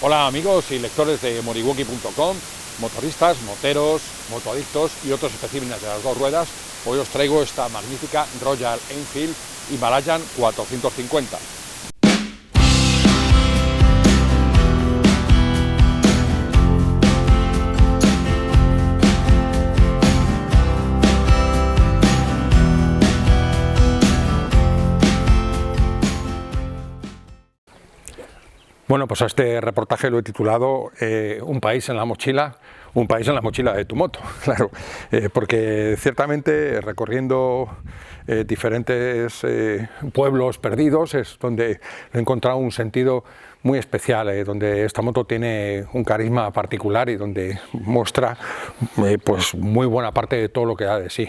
Hola amigos y lectores de moriwaki.com, motoristas, moteros, motoadictos y otros especímenes de las dos ruedas. Hoy os traigo esta magnífica Royal Enfield Himalayan 450. Bueno, pues a este reportaje lo he titulado Un país en la mochila de tu moto, claro, porque ciertamente recorriendo diferentes pueblos perdidos es donde he encontrado un sentido muy especial, donde esta moto tiene un carisma particular y donde muestra pues muy buena parte de todo lo que da de sí.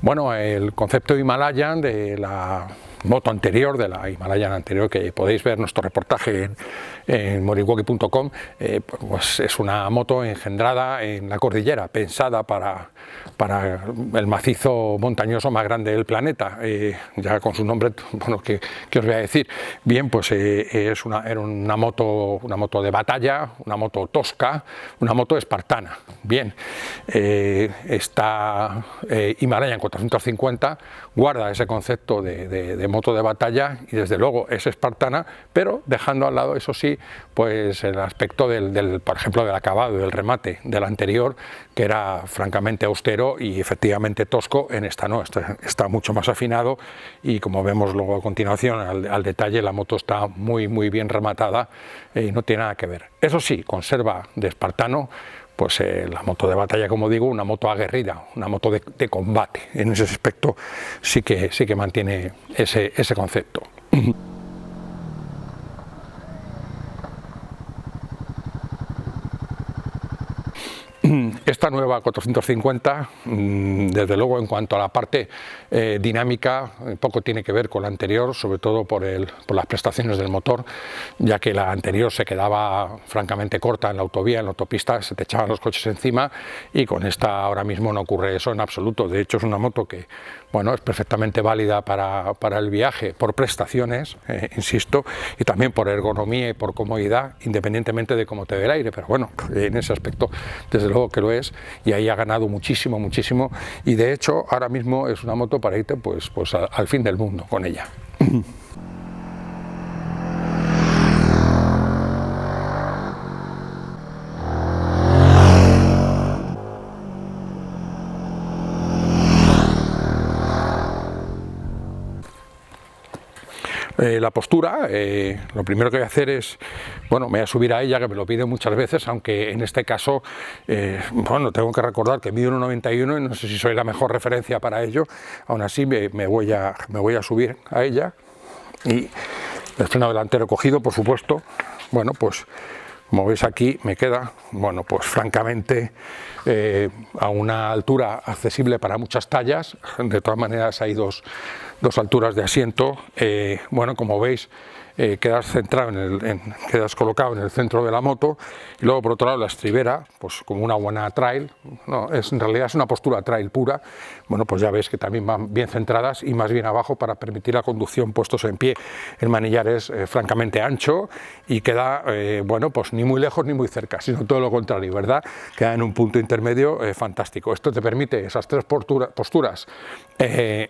Bueno, el concepto Himalayan de la moto anterior, de la Himalayan anterior, que podéis ver nuestro reportaje en moriwaki.com, pues es una moto engendrada en la cordillera, pensada para el macizo montañoso más grande del planeta, ya con su nombre, bueno, ¿qué os voy a decir? Bien, pues era una moto de batalla, una moto tosca, una moto espartana. Bien, esta Himalayan 450 guarda ese concepto de moto de batalla y desde luego es espartana, pero dejando al lado, eso sí, pues el aspecto por ejemplo, del acabado, del remate del anterior, que era francamente austero y efectivamente tosco. En esta no, está mucho más afinado y, como vemos luego a continuación al detalle, la moto está muy bien rematada y no tiene nada que ver. Eso sí, conserva de espartano pues la moto de batalla, como digo, una moto aguerrida, una moto de combate. En ese aspecto sí que mantiene ese concepto. Esta nueva 450, desde luego, en cuanto a la parte dinámica, poco tiene que ver con la anterior, sobre todo por las prestaciones del motor, ya que la anterior se quedaba francamente corta en la autovía, en la autopista, se te echaban los coches encima, y con esta ahora mismo no ocurre eso en absoluto. De hecho, es una moto que, bueno, es perfectamente válida para el viaje, por prestaciones, insisto, y también por ergonomía y por comodidad, independientemente de cómo te dé el aire. Pero bueno, en ese aspecto, desde luego que lo es, y ahí ha ganado muchísimo, y de hecho ahora mismo es una moto para irte pues al fin del mundo con ella. La postura, lo primero que voy a hacer es, bueno, me voy a subir a ella, que me lo pide muchas veces, aunque en este caso, bueno, tengo que recordar que mido 1,91 y no sé si soy la mejor referencia para ello. Aún así me voy a subir a ella, y el freno delantero cogido, por supuesto. Bueno, pues como veis aquí me queda, bueno, pues francamente a una altura accesible para muchas tallas. De todas maneras hay dos alturas de asiento. Bueno, como veis, quedas centrado quedas colocado en el centro de la moto, y luego por otro lado la estribera, pues como una buena trail, no, en realidad es una postura trail pura. Bueno, pues ya veis que también van bien centradas y más bien abajo para permitir la conducción puestos en pie. El manillar es francamente ancho y queda, bueno, pues ni muy lejos ni muy cerca, sino todo lo contrario, ¿verdad? Queda en un punto intermedio fantástico. Esto te permite esas tres posturas que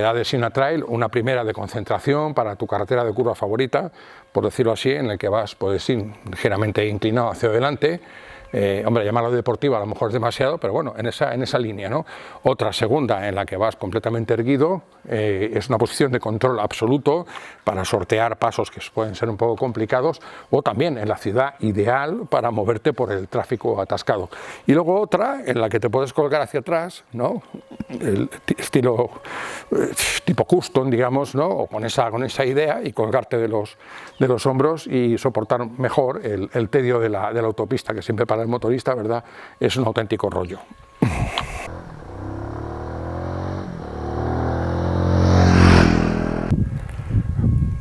da de sí una trail: una primera de concentración para tu carretera de curva favorita, por decirlo así, en el que vas, puedes ir ligeramente inclinado hacia adelante. Hombre, llamarlo deportiva a lo mejor es demasiado, pero bueno, en esa línea, ¿no? Otra segunda en la que vas completamente erguido, es una posición de control absoluto para sortear pasos que pueden ser un poco complicados, o también en la ciudad, ideal para moverte por el tráfico atascado. Y luego otra en la que te puedes colgar hacia atrás, ¿no? El estilo tipo custom, digamos, ¿no? O con esa idea, y colgarte de los hombros y soportar mejor el tedio de la autopista, que siempre para el motorista, ¿verdad?, es un auténtico rollo.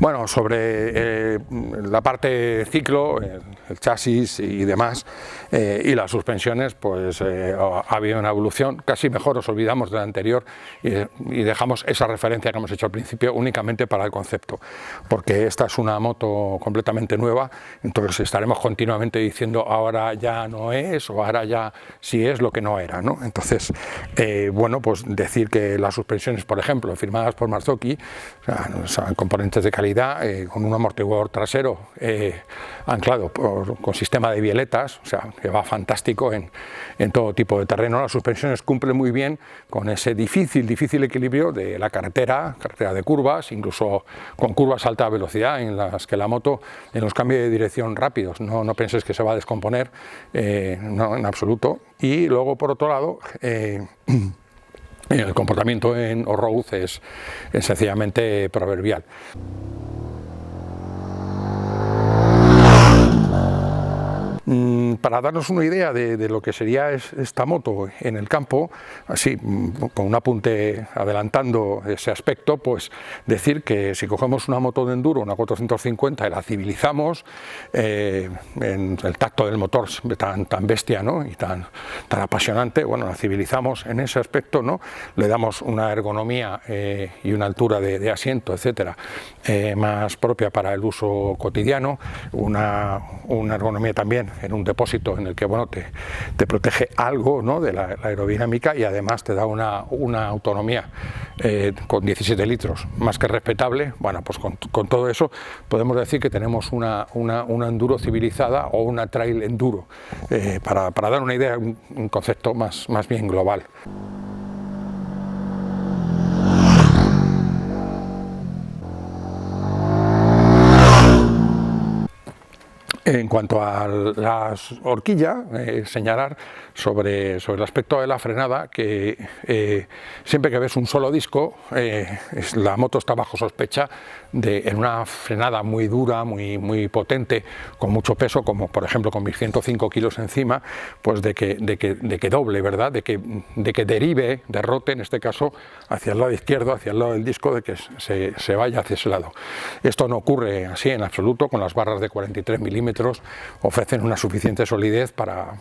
Bueno, sobre la parte ciclo, el chasis y demás, y las suspensiones, pues ha habido una evolución. Casi mejor os olvidamos de la anterior y dejamos esa referencia que hemos hecho al principio únicamente para el concepto, porque esta es una moto completamente nueva, entonces estaremos continuamente diciendo ahora ya no es, o ahora ya sí es lo que no era, ¿no? Entonces, bueno, pues decir que las suspensiones, por ejemplo, firmadas por Marzocchi, son componentes de calidad, con un amortiguador trasero anclado con sistema de bieletas, o sea, que va fantástico en todo tipo de terreno. Las suspensiones cumplen muy bien con ese difícil equilibrio de la carretera de curvas, incluso con curvas a alta velocidad, en las que la moto en los cambios de dirección rápidos no penséis que se va a descomponer, no, en absoluto. Y luego, por otro lado, el comportamiento en off-road es sencillamente proverbial. Para darnos una idea de lo que sería esta moto en el campo, así con un apunte adelantando ese aspecto, pues decir que si cogemos una moto de enduro, una 450, y la civilizamos en el tacto del motor tan bestia, ¿no? Y tan apasionante, bueno, la civilizamos en ese aspecto, ¿no? Le damos una ergonomía y una altura de asiento, etcétera, más propia para el uso cotidiano, una ergonomía también en un depósito en el que, bueno, te protege algo, ¿no?, de la aerodinámica, y además te da una autonomía con 17 litros más que respetable. Bueno, pues con todo eso podemos decir que tenemos una enduro civilizada o una trail enduro, para dar una idea, un concepto más bien global. En cuanto a la horquilla, señalar sobre el aspecto de la frenada que siempre que ves un solo disco, la moto está bajo sospecha en una frenada muy dura, muy potente, con mucho peso, como por ejemplo con mis 105 kilos encima, pues de que doble, ¿verdad? De que derive, derrote en este caso hacia el lado izquierdo, hacia el lado del disco, de que se vaya hacia ese lado. Esto no ocurre así en absoluto. Con las barras de 43 milímetros ofrecen una suficiente solidez para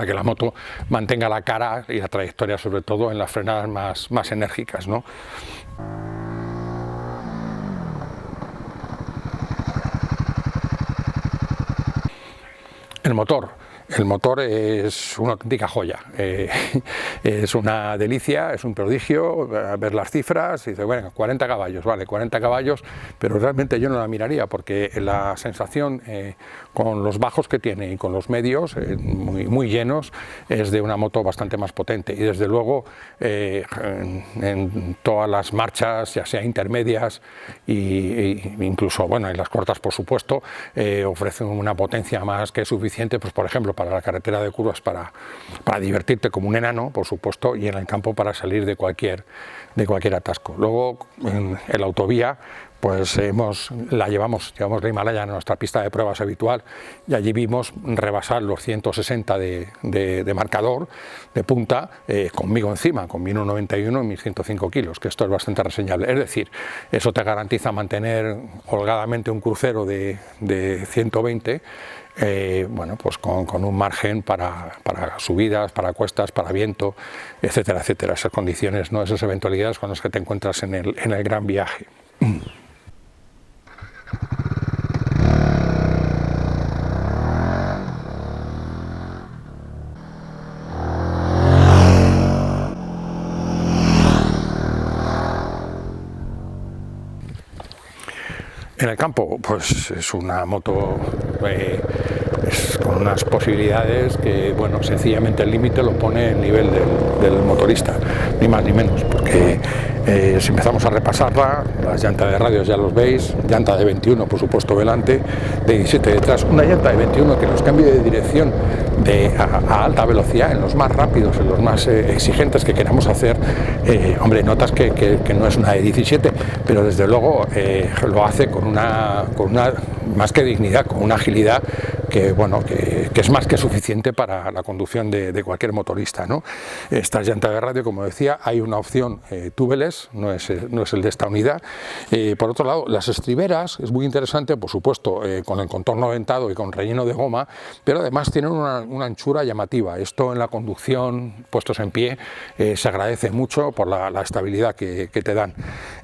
que la moto mantenga la cara y la trayectoria, sobre todo en las frenadas más enérgicas, ¿no? El motor es una auténtica joya, es una delicia, es un prodigio ver las cifras y dice, bueno, 40 caballos, vale, 40 caballos, pero realmente yo no la miraría, porque la sensación con los bajos que tiene y con los medios muy llenos es de una moto bastante más potente, y desde luego en todas las marchas, ya sea intermedias e incluso, bueno, en las cortas, por supuesto, ofrecen una potencia más que suficiente, pues por ejemplo para la carretera de curvas, para divertirte como un enano, por supuesto, y en el campo para salir de cualquier atasco. Luego en la autovía, pues llevamos la Himalaya en nuestra pista de pruebas habitual, y allí vimos rebasar los 160 de marcador, de punta, conmigo encima, con mi 1,91 y mis 105 kilos, que esto es bastante reseñable. Es decir, eso te garantiza mantener holgadamente un crucero de 120, bueno, pues con un margen para subidas, para cuestas, para viento, etcétera, etcétera. Esas condiciones, ¿no?, esas eventualidades con las que te encuentras en el gran viaje. En el campo, pues es una moto con unas posibilidades que, bueno, sencillamente el límite lo pone el nivel del motorista, ni más ni menos, porque si empezamos a repasarla, las llantas de radios ya los veis, llanta de 21 por supuesto delante, de 17 detrás, una llanta de 21 que los cambios de dirección a alta velocidad, en los más rápidos, en los más exigentes que queramos hacer, hombre, notas que no es una de 17, pero desde luego lo hace con una más que dignidad, con una agilidad bueno, que es más que suficiente para la conducción de cualquier motorista, ¿no? Estas llantas de radio, como decía, hay una opción tubeless, no es el de esta unidad. Por otro lado, las estriberas, es muy interesante, por supuesto, con el contorno dentado y con relleno de goma, pero además tienen una anchura llamativa. Esto en la conducción, puestos en pie, se agradece mucho por la estabilidad que te dan.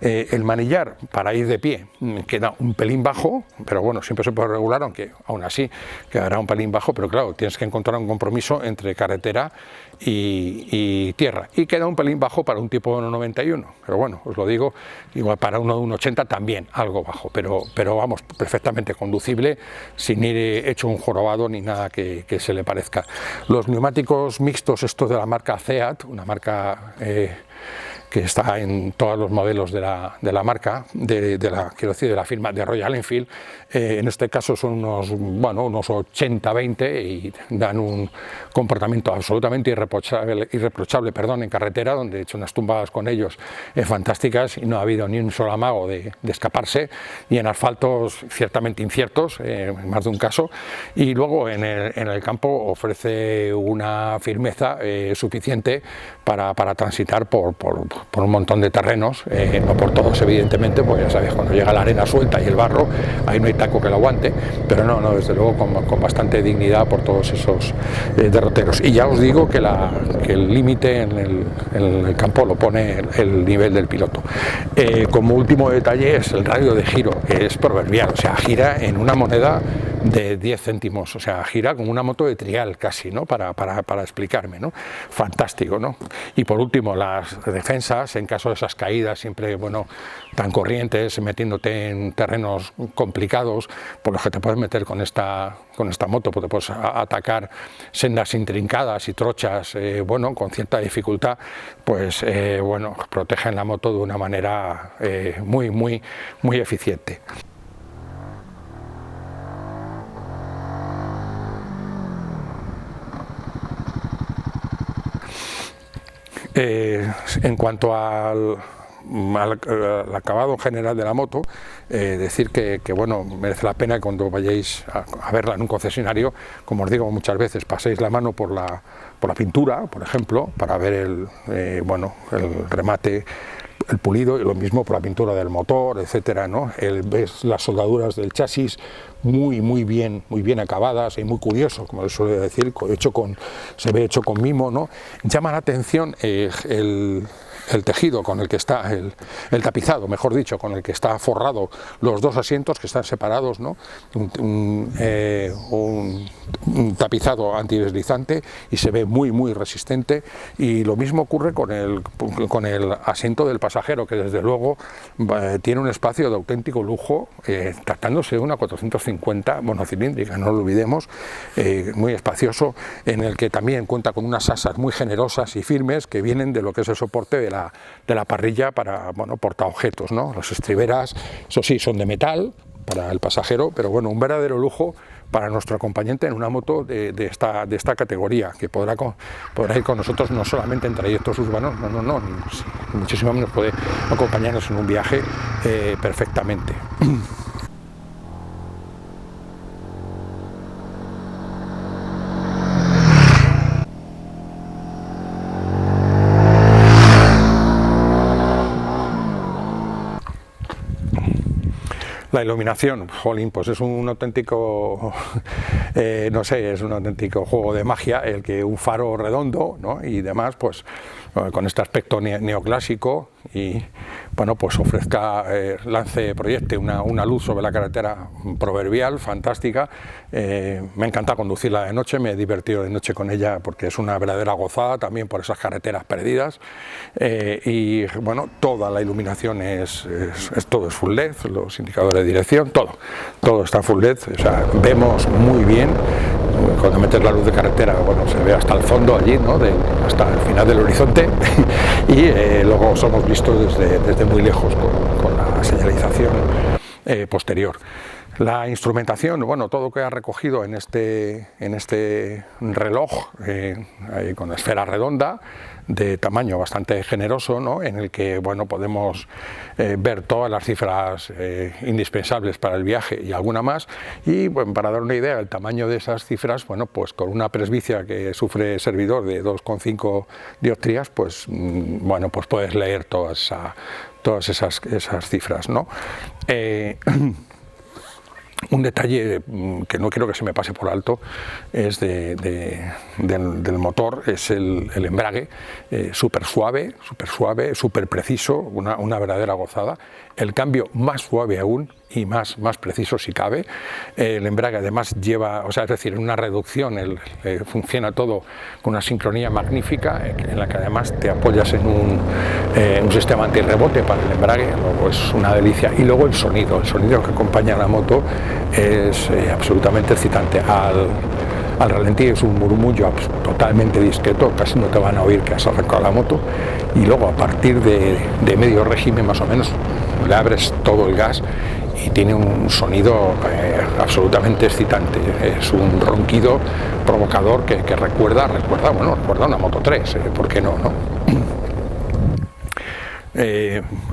El manillar para ir de pie queda un pelín bajo, pero bueno, siempre se puede regular, aunque aún así quedará un pelín bajo, pero claro, tienes que encontrar un compromiso entre carretera y tierra, y queda un pelín bajo para un tipo 1,91, pero bueno, os lo digo, igual para uno de 1,80 también algo bajo, pero vamos, perfectamente conducible, sin ir hecho un jorobado ni nada que se le parezca. Los neumáticos mixtos, estos de la marca Seat, una marca que está en todos los modelos de la marca, quiero decir, de la firma de Royal Enfield, en este caso son unos 80-20 y dan un comportamiento absolutamente irreprochable en carretera, donde he hecho unas tumbadas con ellos fantásticas y no ha habido ni un solo amago de escaparse, y en asfaltos ciertamente inciertos, en más de un caso, y luego en el campo ofrece una firmeza suficiente para transitar por un montón de terrenos, no por todos evidentemente, porque ya sabéis, cuando llega la arena suelta y el barro, ahí no hay taco que lo aguante, pero no, desde luego con bastante dignidad por todos esos derroteros. Y ya os digo que el límite en el campo lo pone el nivel del piloto. Como último detalle es el radio de giro, que es proverbial, o sea, gira en una moneda de 10 céntimos, o sea, gira como una moto de trial casi, ¿no? Para explicarme, ¿no? Fantástico, ¿no? Y por último, las defensas, en caso de esas caídas siempre, bueno, tan corrientes, metiéndote en terrenos complicados, por los que te puedes meter con esta moto, porque puedes atacar sendas intrincadas y trochas, bueno, con cierta dificultad, pues, bueno, protegen la moto de una manera muy eficiente. En cuanto al acabado general de la moto, decir que bueno, merece la pena que cuando vayáis a verla en un concesionario, como os digo muchas veces, paséis la mano por la pintura, por ejemplo, para ver el remate, el pulido, y lo mismo por la pintura del motor, etcétera, ¿no? Ves las soldaduras del chasis muy bien acabadas y muy curioso, como les suele decir, se ve hecho con mimo, ¿no? Llama la atención el tejido con el que está, el tapizado, mejor dicho, con el que está forrado los dos asientos que están separados, ¿no? Un tapizado antideslizante, y se ve muy resistente, y lo mismo ocurre con el asiento del pasajero, que desde luego tiene un espacio de auténtico lujo, tratándose de una 450 monocilíndrica, no lo olvidemos, muy espacioso, en el que también cuenta con unas asas muy generosas y firmes que vienen de lo que es el soporte de la parrilla para, bueno, portaobjetos, ¿no? Las estriberas, eso sí, son de metal para el pasajero, pero bueno, un verdadero lujo para nuestro acompañante en una moto de esta categoría, que podrá ir con nosotros no solamente en trayectos urbanos, no, muchísimo menos puede acompañarnos en un viaje perfectamente. La iluminación, jolín, pues es un auténtico, no sé, es un auténtico juego de magia el que un faro redondo, ¿no? Y demás, pues con este aspecto neoclásico, y bueno, pues proyecte una luz sobre la carretera proverbial, fantástica. Me encanta conducirla de noche, me he divertido de noche con ella porque es una verdadera gozada también por esas carreteras perdidas, y bueno, toda la iluminación todo es full LED, los indicadores de dirección, todo está full LED, o sea, vemos muy bien. Cuando metes la luz de carretera, bueno, se ve hasta el fondo allí, ¿no? Hasta el final del horizonte, y luego somos vistos desde muy lejos con la señalización posterior. La instrumentación, bueno, todo queda recogido en este reloj con esfera redonda de tamaño bastante generoso, ¿no? En el que, bueno, podemos ver todas las cifras indispensables para el viaje y alguna más. Y bueno, para dar una idea del tamaño de esas cifras, bueno, pues con una presbicia que sufre servidor de 2,5 dioptrías, pues bueno, pues puedes leer todas esas cifras, ¿no? Un detalle que no quiero que se me pase por alto es del motor, es el embrague, súper suave, súper preciso, una verdadera gozada. El cambio más suave aún y más preciso si cabe. El embrague además lleva, o sea, es decir, en una reducción funciona todo con una sincronía magnífica, en la que además te apoyas en un sistema antirrebote para el embrague, luego es una delicia. Y luego el sonido que acompaña a la moto es absolutamente excitante. Al ralentí es un murmullo totalmente discreto, casi no te van a oír que has arrancado la moto, y luego a partir de medio régimen más o menos le abres todo el gas y tiene un sonido absolutamente excitante. Es un ronquido provocador que recuerda una Moto 3, ¿por qué no?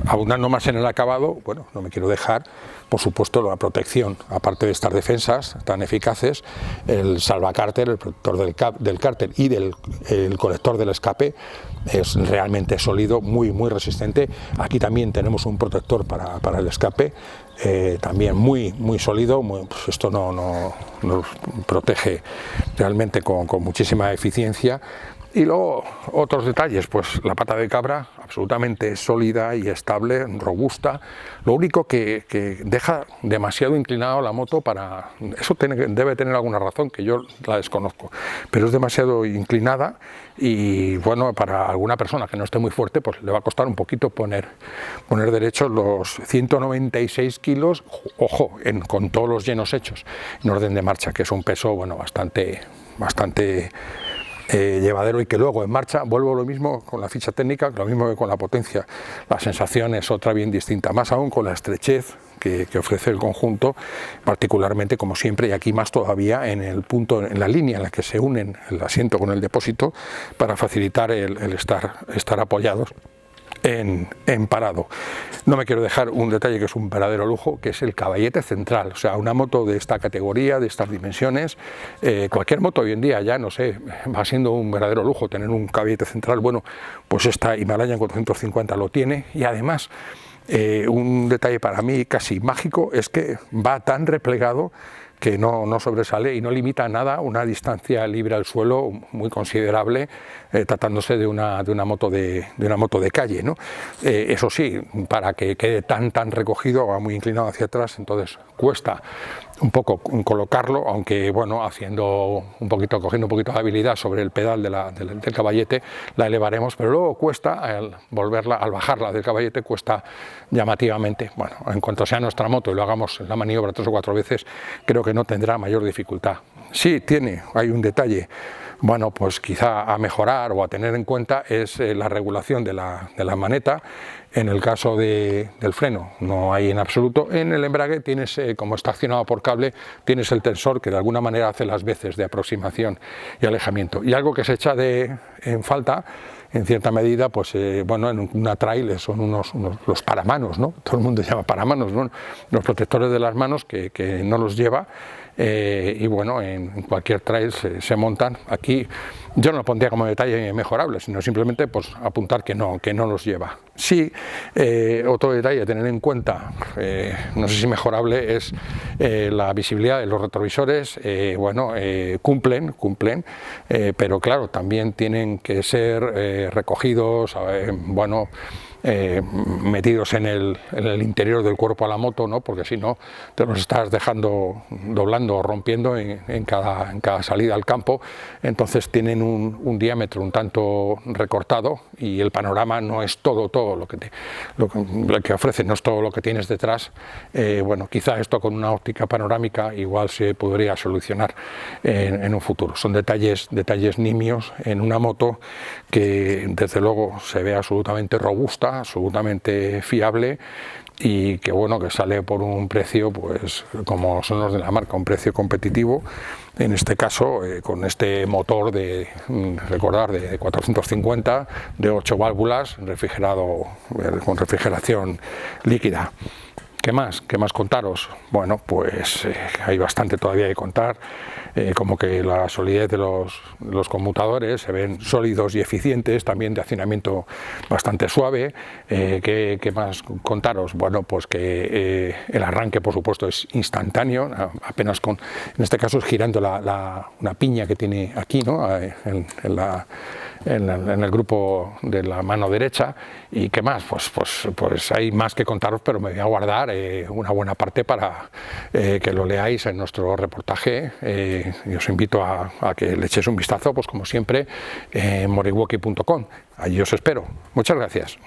Abundando más en el acabado, bueno, no me quiero dejar, por supuesto, la protección, aparte de estas defensas tan eficaces, el salvacárter, el protector del cárter y el colector del escape es realmente sólido, muy resistente. Aquí también tenemos un protector para el escape, también muy sólido, pues esto nos protege realmente con muchísima eficiencia. Y luego otros detalles, pues la pata de cabra absolutamente sólida y estable, robusta. Lo único que deja demasiado inclinado la moto para... Eso debe tener alguna razón, que yo la desconozco, pero es demasiado inclinada y bueno, para alguna persona que no esté muy fuerte, pues le va a costar un poquito poner derecho los 196 kilos, ojo, con todos los llenos hechos, en orden de marcha, que es un peso, bueno, bastante llevadero, y que luego en marcha vuelvo lo mismo con la ficha técnica, lo mismo que con la potencia. La sensación es otra bien distinta, más aún con la estrechez que ofrece el conjunto, particularmente, como siempre, y aquí más todavía en el punto, en la línea en la que se unen el asiento con el depósito, para facilitar el estar apoyados en parado. No me quiero dejar un detalle que es un verdadero lujo, que es el caballete central. O sea, una moto de esta categoría, de estas dimensiones, cualquier moto hoy en día ya, no sé, va siendo un verdadero lujo tener un caballete central. Bueno, pues esta Himalayan 450 lo tiene, y además un detalle para mí casi mágico es que va tan replegado que no sobresale y no limita nada una distancia libre al suelo muy considerable, tratándose de una moto de calle, ¿no? Eso sí, para que quede tan recogido, va muy inclinado hacia atrás, entonces cuesta un poco colocarlo, aunque bueno, cogiendo un poquito de habilidad sobre el pedal del caballete, la elevaremos, pero luego cuesta, al bajarla del caballete, cuesta llamativamente. Bueno, en cuanto sea nuestra moto y lo hagamos en la maniobra 3 o 4 veces, creo que no tendrá mayor dificultad. Sí, hay un detalle, bueno, pues quizá a mejorar o a tener en cuenta, es la regulación de la maneta. En el caso del freno no hay en absoluto. En el embrague tienes, como está accionado por cable, tienes el tensor que de alguna manera hace las veces de aproximación y alejamiento. Y algo que se echa en falta, en cierta medida, pues bueno, en una trail son los paramanos, ¿no? Todo el mundo llama paramanos, ¿no? Los protectores de las manos que no los lleva, y bueno, en cualquier trail se montan. Aquí yo no lo pondría como detalle mejorable, sino simplemente pues apuntar que no los lleva. Sí, otro detalle a tener en cuenta, no sé si mejorable, es la visibilidad de los retrovisores. Bueno, cumplen, pero claro, también tienen que ser recogidos, bueno, metidos en el interior del cuerpo a la moto, ¿no? Porque si no te los estás dejando doblando o rompiendo en cada salida al campo. Entonces tienen un diámetro un tanto recortado, y el panorama no es todo lo que ofrece, no es todo lo que tienes detrás. Bueno, quizá esto con una óptica panorámica igual se podría solucionar en un futuro. Son detalles nimios en una moto que desde luego se ve absolutamente robusta, absolutamente fiable, y que bueno, que sale por un precio, pues como son los de la marca, un precio competitivo, en este caso con este motor de, recordar, de 450, de 8 válvulas, refrigerado, con refrigeración líquida. ¿Qué más? ¿Qué más contaros? Bueno, pues hay bastante todavía que contar, como que la solidez de los conmutadores se ven sólidos y eficientes, también de accionamiento bastante suave. ¿Qué más contaros? Bueno, pues que el arranque, por supuesto, es instantáneo, apenas con, en este caso es girando una piña que tiene aquí, ¿no? en el grupo de la mano derecha. ¿Y qué más? Pues hay más que contaros, pero me voy a guardar una buena parte para que lo leáis en nuestro reportaje. Y os invito a que le echéis un vistazo, pues como siempre, en moriwaki.com. Allí os espero. Muchas gracias.